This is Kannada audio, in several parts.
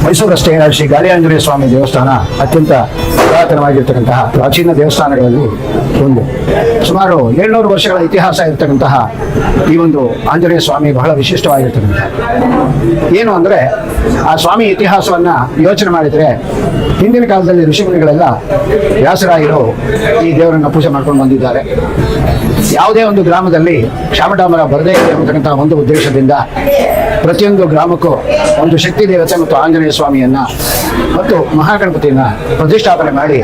ಮೈಸೂರು ರಸ್ತೆಯ ಶ್ರೀ ಗಾಳಿ ಆಂಜನೇಯ ಸ್ವಾಮಿ ದೇವಸ್ಥಾನ ಅತ್ಯಂತ ಪುರಾತನವಾಗಿರ್ತಕ್ಕಂತಹ ಪ್ರಾಚೀನ ದೇವಸ್ಥಾನಗಳಲ್ಲಿ ಒಂದು. ಸುಮಾರು 700 ವರ್ಷಗಳ ಇತಿಹಾಸ ಇರತಕ್ಕಂತಹ ಈ ಒಂದು ಆಂಜನೇಯ ಸ್ವಾಮಿ ಬಹಳ ವಿಶಿಷ್ಟವಾಗಿರ್ತಕ್ಕಂತಹ ಏನು ಅಂದರೆ, ಆ ಸ್ವಾಮಿ ಇತಿಹಾಸವನ್ನ ಯೋಚನೆ ಮಾಡಿದರೆ ಹಿಂದಿನ ಕಾಲದಲ್ಲಿ ಋಷಿಮುನಿಗಳೆಲ್ಲ ವ್ಯಾಸರಾಯರು ಈ ದೇವರನ್ನ ಪೂಜೆ ಮಾಡ್ಕೊಂಡು ಬಂದಿದ್ದಾರೆ. ಯಾವುದೇ ಒಂದು ಗ್ರಾಮದಲ್ಲಿ ಕ್ಷಾಮಡಾಮರ ಬರದೇ ಇದೆ ಅಂತಕ್ಕಂತಹ ಒಂದು ಉದ್ದೇಶದಿಂದ ಪ್ರತಿಯೊಂದು ಗ್ರಾಮಕ್ಕೂ ಒಂದು ಶಕ್ತಿ ದೇವತೆ ಮತ್ತು ಆಂಜನೇಯ ಸ್ವಾಮಿಯನ್ನ ಮತ್ತು ಮಹಾಗಣಪತಿಯನ್ನ ಪ್ರತಿಷ್ಠಾಪನೆ ಮಾಡಿ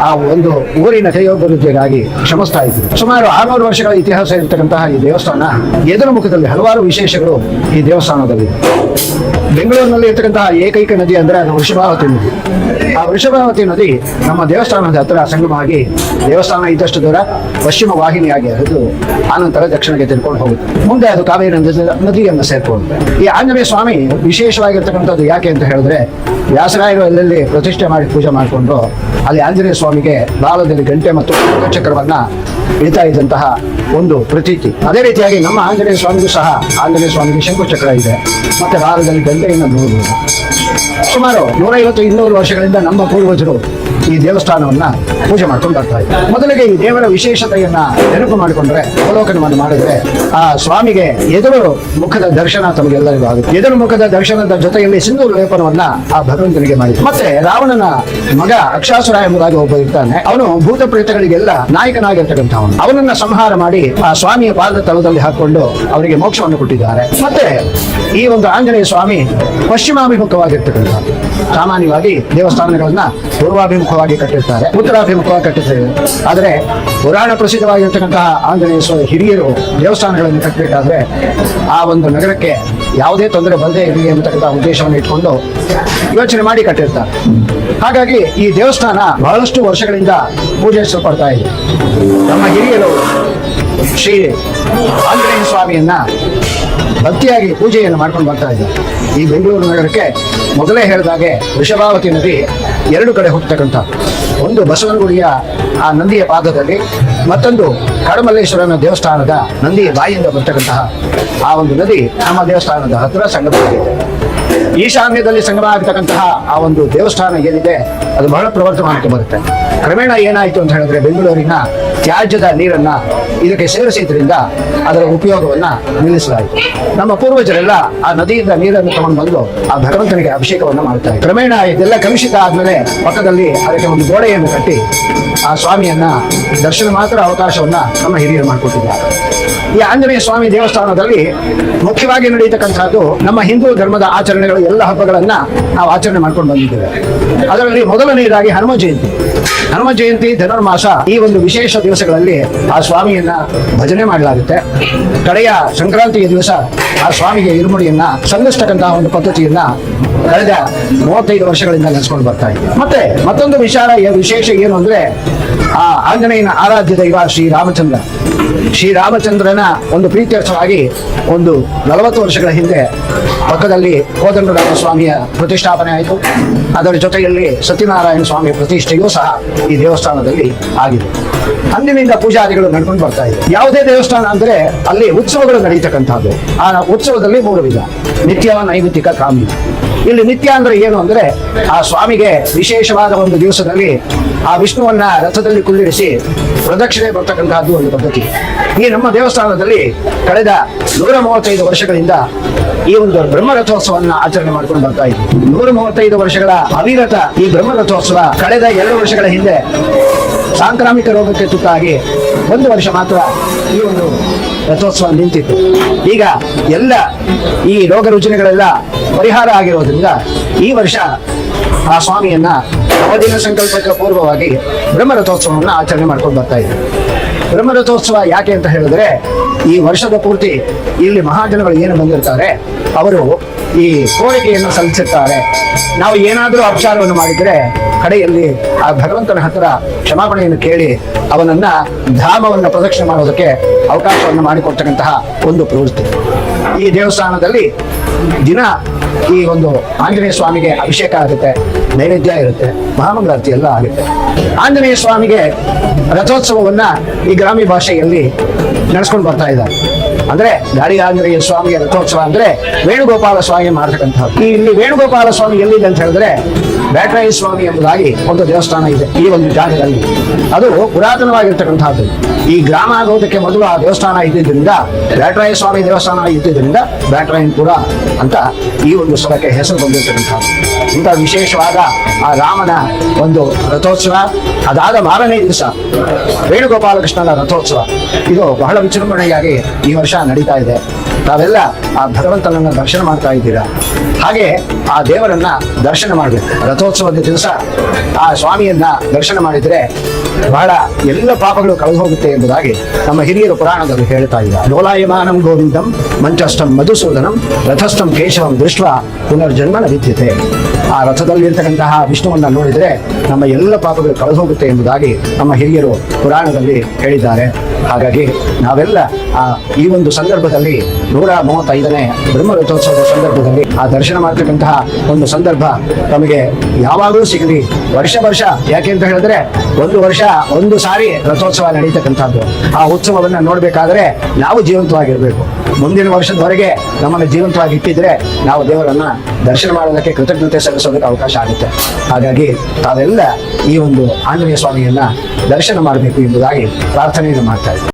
ಆ ಒಂದು ಊರಿನ ಶ್ರೇಯೋಭಿವೃದ್ಧಿಗಾಗಿ ಶ್ರಮಿಸ್ತಾ ಇದ್ರು. ಸುಮಾರು 600 ವರ್ಷಗಳ ಇತಿಹಾಸ ಇರತಕ್ಕಂತಹ ಈ ದೇವಸ್ಥಾನ ಎದುರು ಮುಖದಲ್ಲಿ ಹಲವಾರು ವಿಶೇಷಗಳು ಈ ದೇವಸ್ಥಾನದಲ್ಲಿ. ಬೆಂಗಳೂರಿನಲ್ಲಿ ಇರ್ತಕ್ಕಂತಹ ಏಕೈಕ ನದಿ ಅಂದ್ರೆ ಅದು ವೃಷಭಾವತಿ ನದಿ. ಆ ವೃಷಭಾವತಿ ನದಿ ನಮ್ಮ ದೇವಸ್ಥಾನದ ಹತ್ತಿರ ಸಂಗಮವಾಗಿ ದೇವಸ್ಥಾನ ಇದ್ದಷ್ಟು ದೂರ ಪಶ್ಚಿಮ ವಾಹಿನಿಯಾಗಿ ಹರಿದು ಆನಂತರ ದಕ್ಷಿಣಕ್ಕೆ ತಿರ್ಕೊಂಡು ಹೋಗುತ್ತೆ. ಮುಂದೆ ಅದು ಕಾವೇರಿ ನದಿಯನ್ನು ಸೇರ್ಕೊಳ್ಳುತ್ತೆ. ಈ ಆಂಜನೇಯ ಸ್ವಾಮಿ ವಿಶೇಷವಾಗಿರ್ತಕ್ಕಂಥದ್ದು ಯಾಕೆ ಅಂತ ಹೇಳಿದ್ರೆ, ವ್ಯಾಸರಾಯರು ಎಲ್ಲೆಲ್ಲಿ ಪ್ರತಿಷ್ಠೆ ಮಾಡಿ ಪೂಜೆ ಮಾಡಿಕೊಂಡು ಅಲ್ಲಿ ಆಂಜನೇಯ ಸ್ವಾಮಿಗೆ ಬಾಲದಲ್ಲಿ ಗಂಟೆ ಮತ್ತು ಚಕ್ರವನ್ನ ಇಡ್ತಾ ಇದ್ದಂತಹ ಒಂದು ಪ್ರತೀತಿ. ಅದೇ ರೀತಿಯಾಗಿ ನಮ್ಮ ಆಂಜನೇಯ ಸ್ವಾಮಿಗೂ ಸಹ ಆಂಜನೇಯ ಸ್ವಾಮಿಗೆ ಶಂಕುಚಕ್ರ ಇದೆ, ಮತ್ತೆ ಬಾಲದಲ್ಲಿ ಗಂಟೆಯನ್ನು ನೋಡಬಹುದು. ಸುಮಾರು 150-200 ವರ್ಷಗಳಿಂದ ನಮ್ಮ ಪೂರ್ವಜರು ಈ ದೇವಸ್ಥಾನವನ್ನ ಪೂಜೆ ಮಾಡ್ಕೊಂಡು ಬರ್ತಾ ಇದ್ದಾರೆ. ಮೊದಲಿಗೆ ಈ ದೇವರ ವಿಶೇಷತೆಯನ್ನ ನೆನಪು ಮಾಡಿಕೊಂಡ್ರೆ, ಅವಲೋಕನವನ್ನು ಮಾಡಿದ್ರೆ, ಆ ಸ್ವಾಮಿಗೆ ಎದುರು ಮುಖದ ದರ್ಶನ ತಮಗೆಲ್ಲರಿಗೂ ಆಗುತ್ತೆ. ಎದುರು ಮುಖದ ದರ್ಶನದ ಜೊತೆಯಲ್ಲಿ ಸಿಂಧೂರ ಲೇಪನವನ್ನ ಆ ಭಗವಂತನಿಗೆ ಮಾಡಿದ್ರು. ಮತ್ತೆ ರಾವಣನ ಮಗ ಅಕ್ಷಾಸುರ ಎಂಬುದಾಗಿ ಒಬ್ಬ ಇರ್ತಾನೆ. ಅವನು ಭೂತ ಪ್ರೇತಗಳಿಗೆಲ್ಲ ನಾಯಕನಾಗಿರ್ತಕ್ಕಂಥವನು. ಅವನನ್ನ ಸಂಹಾರ ಮಾಡಿ ಆ ಸ್ವಾಮಿಯ ಪಾದ ತಳದಲ್ಲಿ ಹಾಕೊಂಡು ಅವರಿಗೆ ಮೋಕ್ಷವನ್ನು ಕೊಟ್ಟಿದ್ದಾರೆ. ಮತ್ತೆ ಈ ಒಂದು ಆಂಜನೇಯ ಸ್ವಾಮಿ ಪಶ್ಚಿಮಾಭಿಮುಖವಾಗಿರ್ತಕ್ಕಂಥ, ಸಾಮಾನ್ಯವಾಗಿ ದೇವಸ್ಥಾನಗಳನ್ನ ಪೂರ್ವಾಭಿಮುಖವಾಗಿ ಕಟ್ಟಿರ್ತಾರೆ, ಉತ್ತರಾಭಿಮುಖವಾಗಿ ಕಟ್ಟಿರ್ತಾರೆ. ಆದರೆ ಪುರಾಣ ಪ್ರಸಿದ್ಧವಾಗಿರ್ತಕ್ಕಂತಹ ಆಂಜನೇಯ ಸ್ವಾಮಿ ಹಿರಿಯರು ದೇವಸ್ಥಾನಗಳನ್ನು ಕಟ್ಟಬೇಕಾದ್ರೆ ಆ ಒಂದು ನಗರಕ್ಕೆ ಯಾವುದೇ ತೊಂದರೆ ಬರದೇ ಇರಲಿ ಎಂಬತಕ್ಕಂಥ ಉದ್ದೇಶವನ್ನು ಇಟ್ಕೊಂಡು ಯೋಚನೆ ಮಾಡಿ ಕಟ್ಟಿರ್ತಾರೆ. ಹಾಗಾಗಿ ಈ ದೇವಸ್ಥಾನ ಬಹಳಷ್ಟು ವರ್ಷಗಳಿಂದ ಪೂಜಿಸಲ್ಪಡ್ತಾ ಇದೆ. ನಮ್ಮ ಹಿರಿಯರು ಶ್ರೀ ಆಂಜನೇಯ ಸ್ವಾಮಿಯನ್ನ ಭಕ್ತಿಯಾಗಿ ಪೂಜೆಯನ್ನು ಮಾಡ್ಕೊಂಡು ಬರ್ತಾ ಇದ್ದಾರೆ. ಈ ಬೆಂಗಳೂರು ನಗರಕ್ಕೆ ಮೊದಲೇ ಹೇಳಿದಾಗೆ ವೃಷಭಾವತಿ ನದಿ 2 ಕಡೆ ಹೋಗ್ತಕ್ಕಂಥ, ಒಂದು ಬಸವನಗುಡಿಯ ಆ ನಂದಿಯ ಪಾದದಲ್ಲಿ, ಮತ್ತೊಂದು ಕಡಮಲ್ಲೇಶ್ವರನ ದೇವಸ್ಥಾನದ ನಂದಿಯ ಬಾಯಿಯಿಂದ ಬರ್ತಕ್ಕಂತಹ ಆ ಒಂದು ನದಿ ನಮ್ಮ ದೇವಸ್ಥಾನದ ಹತ್ತಿರ ಸಂಗಮವಾಗಿದೆ. ಈಶಾನ್ಯದಲ್ಲಿ ಸಂಗಮ ಆಗತಕ್ಕಂತಹ ಆ ಒಂದು ದೇವಸ್ಥಾನ ಏನಿದೆ ಅದು ಬಹಳ ಪ್ರವರ್ತಮಾನಕ್ಕೆ ಬರುತ್ತೆ. ಕ್ರಮೇಣ ಏನಾಯಿತು ಅಂತ ಹೇಳಿದ್ರೆ, ಬೆಂಗಳೂರಿನ ತ್ಯಾಜ್ಯದ ನೀರನ್ನ ಇದಕ್ಕೆ ಸೇರಿಸಿದ್ರಿಂದ ಅದರ ಉಪಯೋಗವನ್ನ ನಿಲ್ಲಿಸಲಾಯಿತು. ನಮ್ಮ ಪೂರ್ವಜರೆಲ್ಲ ಆ ನದಿಯಿಂದ ನೀರನ್ನು ತಗೊಂಡು ಬಂದು ಆ ಭಗವಂತನಿಗೆ ಅಭಿಷೇಕವನ್ನ ಮಾಡ್ತಾರೆ. ಕ್ರಮೇಣ ಇದೆಲ್ಲ ಕಲುಷಿತ ಆದ್ಮೇಲೆ ಪಕ್ಕದಲ್ಲಿ ಅದಕ್ಕೆ ಒಂದು ಗೋಡೆಯನ್ನು ಕಟ್ಟಿ ಆ ಸ್ವಾಮಿಯನ್ನ ದರ್ಶನ ಮಾತ್ರ ಅವಕಾಶವನ್ನ ನಮ್ಮ ಹಿರಿಯರು ಮಾಡಿಕೊಟ್ಟಿದ್ದಾರೆ. ಈ ಆಂಜನೇಯ ಸ್ವಾಮಿ ದೇವಸ್ಥಾನದಲ್ಲಿ ಮುಖ್ಯವಾಗಿ ನಡೆಯತಕ್ಕಂಥದ್ದು ನಮ್ಮ ಹಿಂದೂ ಧರ್ಮದ ಆಚರಣೆಗಳು, ಎಲ್ಲ ಹಬ್ಬಗಳನ್ನ ನಾವು ಆಚರಣೆ ಮಾಡ್ಕೊಂಡು ಬಂದಿದ್ದೇವೆ. ಅದರಲ್ಲಿ ಮೊದಲನೆಯದಾಗಿ ಹನುಮ ಜಯಂತಿ, ಧನುರ್ಮಾಸ, ಈ ಒಂದು ವಿಶೇಷ ದಿವಸಗಳಲ್ಲಿ ಆ ಸ್ವಾಮಿಯನ್ನ ಭಜನೆ ಮಾಡಲಾಗುತ್ತೆ. ಕಡೆಯ ಸಂಕ್ರಾಂತಿಯ ದಿವಸ ಆ ಸ್ವಾಮಿಗೆ ಇರುಮುಡಿಯನ್ನ ಸಲ್ಲಿಸ್ತಕ್ಕಂತಹ ಒಂದು ಪದ್ಧತಿಯನ್ನ ಕಳೆದ 35 ವರ್ಷಗಳಿಂದ ನಡೆಸ್ಕೊಂಡು ಬರ್ತಾ ಇದೆ. ಮತ್ತೆ ಮತ್ತೊಂದು ವಿಶೇಷ ಏನು ಅಂದ್ರೆ, ಆ ಆಂಜನೇಯನ ಆರಾಧ್ಯ ದೈವ ಶ್ರೀರಾಮಚಂದ್ರನ ಒಂದು ಪ್ರೀತ್ಯರ್ಥವಾಗಿ ಒಂದು 40 ವರ್ಷಗಳ ಹಿಂದೆ ಪಕ್ಕದಲ್ಲಿ ಕೋದಂಡರಾಮ ಸ್ವಾಮಿಯ ಪ್ರತಿಷ್ಠಾಪನೆ ಆಯಿತು. ಅದರ ಜೊತೆಯಲ್ಲಿ ಸತ್ಯನಾರಾಯಣ ಸ್ವಾಮಿಯ ಪ್ರತಿಷ್ಠೆಯೂ ಸಹ ಈ ದೇವಸ್ಥಾನದಲ್ಲಿ ಆಗಿದೆ. ಅಂದಿನಿಂದ ಪೂಜಾದಿಗಳು ನಡ್ಕೊಂಡು ಬರ್ತಾ ಇದೆ. ಯಾವುದೇ ದೇವಸ್ಥಾನ ಅಂದ್ರೆ ಅಲ್ಲಿ ಉತ್ಸವಗಳು ನಡೀತಕ್ಕಂಥದ್ದು. ಆ ಉತ್ಸವದಲ್ಲಿ 3 ವಿಧ: ನಿತ್ಯ, ನೈಮಿತ್ತಿಕ, ಕಾಮ್ಯ. ಇಲ್ಲಿ ನಿತ್ಯ ಅಂದ್ರೆ ಏನು ಅಂದ್ರೆ, ಆ ಸ್ವಾಮಿಗೆ ವಿಶೇಷವಾದ ಒಂದು ದಿವಸದಲ್ಲಿ ಆ ವಿಷ್ಣುವನ್ನ ರಥದಲ್ಲಿ ಕುಳ್ಳಿರಿಸಿ ಪ್ರದಕ್ಷಿಣೆ ಬರ್ತಕ್ಕಂತಹದ್ದು ಒಂದು ಪದ್ಧತಿ. ಈ ನಮ್ಮ ದೇವಸ್ಥಾನದಲ್ಲಿ ಕಳೆದ 135 ವರ್ಷಗಳಿಂದ ಈ ಒಂದು ಬ್ರಹ್ಮರಥೋತ್ಸವನ್ನ ಆಚರಣೆ ಮಾಡ್ಕೊಂಡು ಬರ್ತಾ ಇದ್ವಿ. 135 ವರ್ಷಗಳ ಅವಿರತ ಈ ಬ್ರಹ್ಮರಥೋತ್ಸವ ಕಳೆದ 2 ವರ್ಷಗಳ ಹಿಂದೆ ಸಾಂಕ್ರಾಮಿಕ ರೋಗಕ್ಕೆ ತುತ್ತಾಗಿ 1 ವರ್ಷ ಮಾತ್ರ ಈ ಒಂದು ರಥೋತ್ಸವ ನಿಂತಿತ್ತು. ಈಗ ಎಲ್ಲ ಈ ರೋಗ ರುಜಿನಗಳೆಲ್ಲ ಪರಿಹಾರ ಆಗಿರೋದ್ರಿಂದ ಈ ವರ್ಷ ಆ ಸ್ವಾಮಿಯನ್ನ ನವದಿನ ಸಂಕಲ್ಪಕ್ಕೆ ಪೂರ್ವವಾಗಿ ಬ್ರಹ್ಮರಥೋತ್ಸವವನ್ನು ಆಚರಣೆ ಮಾಡ್ಕೊಂಡು ಬರ್ತಾ ಇದ್ವಿ. ಬ್ರಹ್ಮರಥೋತ್ಸವ ಯಾಕೆ ಅಂತ ಹೇಳಿದ್ರೆ, ಈ ವರ್ಷದ ಪೂರ್ತಿ ಇಲ್ಲಿ ಮಹಾಜನಗಳು ಏನು ಬಂದಿರ್ತಾರೆ ಅವರು ಈ ಕೋರಿಕೆಯನ್ನು ಸಲ್ಲಿಸುತ್ತಾರೆ. ನಾವು ಏನಾದರೂ ಅಪಚಾರವನ್ನು ಮಾಡಿದರೆ ಕಡೆಯಲ್ಲಿ ಆ ಭಗವಂತನ ಹತ್ತಿರ ಕ್ಷಮಾಪಣೆಯನ್ನು ಕೇಳಿ ಅವನನ್ನ ಧಾಮವನ್ನು ಪ್ರದಕ್ಷಿಣೆ ಮಾಡೋದಕ್ಕೆ ಅವಕಾಶವನ್ನು ಮಾಡಿಕೊಡ್ತಕ್ಕಂತಹ ಒಂದು ಪ್ರವೃತ್ತಿ. ಈ ದೇವಸ್ಥಾನದಲ್ಲಿ ದಿನ ಈ ಒಂದು ಆಂಜನೇಯ ಸ್ವಾಮಿಗೆ ಅಭಿಷೇಕ ಆಗುತ್ತೆ, ನೈವೇದ್ಯ ಇರುತ್ತೆ, ಮಹಾಮಂಗಳಾರತಿ ಎಲ್ಲ ಆಗುತ್ತೆ. ಆಂಜನೇಯ ಸ್ವಾಮಿಗೆ ರಥೋತ್ಸವವನ್ನ ಈ ಗ್ರಾಮ್ಯ ಭಾಷೆಯಲ್ಲಿ ನಡೆಸ್ಕೊಂಡು ಬರ್ತಾ ಇದ್ದಾರೆ. ಅಂದ್ರೆ ಗಾಡಿ ಆಂಜನೇಯ ಸ್ವಾಮಿಯ ರಥೋತ್ಸವ ಅಂದ್ರೆ ವೇಣುಗೋಪಾಲ ಸ್ವಾಮಿ ಮಾಡತಕ್ಕಂಥದ್ದು. ಈ ಇಲ್ಲಿ ವೇಣುಗೋಪಾಲ ಸ್ವಾಮಿ ಎಲ್ಲಿದೆ ಅಂತ ಹೇಳಿದ್ರೆ ಬ್ಯಾಟರಾಯ ಸ್ವಾಮಿ ಎಂಬುದಾಗಿ ಒಂದು ದೇವಸ್ಥಾನ ಇದೆ ಈ ಒಂದು ಜಾಗದಲ್ಲಿ. ಅದು ಪುರಾತನವಾಗಿರ್ತಕ್ಕಂಥದ್ದು. ಈ ಗ್ರಾಮ ಆಗೋದಕ್ಕೆ ಮೊದಲು ಆ ದೇವಸ್ಥಾನ ಇದ್ದಿದ್ದರಿಂದ ಬ್ಯಾಟರಾಯ ಸ್ವಾಮಿ ದೇವಸ್ಥಾನ ಇದ್ದಿದ್ದರಿಂದ ಬ್ಯಾಟರಾಯನಪುರ ಅಂತ ಈ ಒಂದು ಸ್ಥಳಕ್ಕೆ ಹೆಸರು ಬಂದಿರತಕ್ಕಂಥದ್ದು. ಇಂಥ ವಿಶೇಷವಾದ ಆ ರಾಮನ ಒಂದು ರಥೋತ್ಸವ, ಅದಾದ ಮಾರನೇ ದಿವಸ ವೇಣುಗೋಪಾಲಕೃಷ್ಣನ ರಥೋತ್ಸವ, ಇದು ಬಹಳ ವಿಜೃಂಭಣೆಯಾಗಿ ಈ ವರ್ಷ ನಡೀತಾ ಇದೆ. ತಾವೆಲ್ಲ ಆ ಭಗವಂತನನ್ನ ದರ್ಶನ ಮಾಡ್ತಾ ಇದ್ದೀರಾ. ಹಾಗೆ ಆ ದೇವರನ್ನ ದರ್ಶನ ಮಾಡಬೇಕು. ರಥೋತ್ಸವದ ದಿವಸ ಆ ಸ್ವಾಮಿಯನ್ನ ದರ್ಶನ ಮಾಡಿದ್ರೆ ಬಹಳ ಎಲ್ಲ ಪಾಪಗಳು ಕಳೆದು ಹೋಗುತ್ತೆ ಎಂಬುದಾಗಿ ನಮ್ಮ ಹಿರಿಯರು ಪುರಾಣದಲ್ಲಿ ಹೇಳ್ತಾ ಇದ್ದಾರೆ. ಡೋಲಾಯಮಾನಂ ಗೋವಿಂದಂ ಮಂಚಸ್ಥಂ ಮಧುಸೂದನಂ ರಥಸ್ಥಂ ಕೇಶವಂ ದೃಷ್ಟ ಪುನರ್ಜನ್ಮನ ವಿದ್ಯತೆ. ಆ ರಥದಲ್ಲಿರ್ತಕ್ಕಂತಹ ವಿಷ್ಣುವನ್ನ ನೋಡಿದ್ರೆ ನಮ್ಮ ಎಲ್ಲ ಪಾಪಗಳು ಕಳೆದು ಹೋಗುತ್ತೆ ಎಂಬುದಾಗಿ ನಮ್ಮ ಹಿರಿಯರು ಪುರಾಣದಲ್ಲಿ ಹೇಳಿದ್ದಾರೆ. ಹಾಗಾಗಿ ನಾವೆಲ್ಲ ಈ ಒಂದು ಸಂದರ್ಭದಲ್ಲಿ 135ನೇ ಬ್ರಹ್ಮ ರಥೋತ್ಸವದ ಸಂದರ್ಭದಲ್ಲಿ ಆ ದರ್ಶನ ಮಾಡ್ತಕ್ಕಂತಹ ಒಂದು ಸಂದರ್ಭ ನಮಗೆ ಯಾವಾಗಲೂ ಸಿಗಲಿ. ವರ್ಷ ವರ್ಷ ಯಾಕೆ ಅಂತ ಹೇಳಿದ್ರೆ ಒಂದು ವರ್ಷ ಒಂದು ಸಾರಿ ರಥೋತ್ಸವ ನಡೀತಕ್ಕಂಥದ್ದು. ಆ ಉತ್ಸವವನ್ನ ನೋಡ್ಬೇಕಾದ್ರೆ ನಾವು ಜೀವಂತವಾಗಿರ್ಬೇಕು. ಮುಂದಿನ ವರ್ಷದವರೆಗೆ ನಮ್ಮನ್ನು ಜೀವಂತವಾಗಿ ಇಟ್ಟಿದ್ರೆ ನಾವು ದೇವರನ್ನ ದರ್ಶನ ಮಾಡೋದಕ್ಕೆ, ಕೃತಜ್ಞತೆ ಸಲ್ಲಿಸೋದಕ್ಕೆ ಅವಕಾಶ ಆಗುತ್ತೆ. ಹಾಗಾಗಿ ತಾವೆಲ್ಲ ಈ ಒಂದು ಆಂಜನೇಯ ಸ್ವಾಮಿಯನ್ನ ದರ್ಶನ ಮಾಡಬೇಕು ಎಂಬುದಾಗಿ ಪ್ರಾರ್ಥನೆಯನ್ನು ಮಾಡ್ತಾ ಇದ್ದೀವಿ.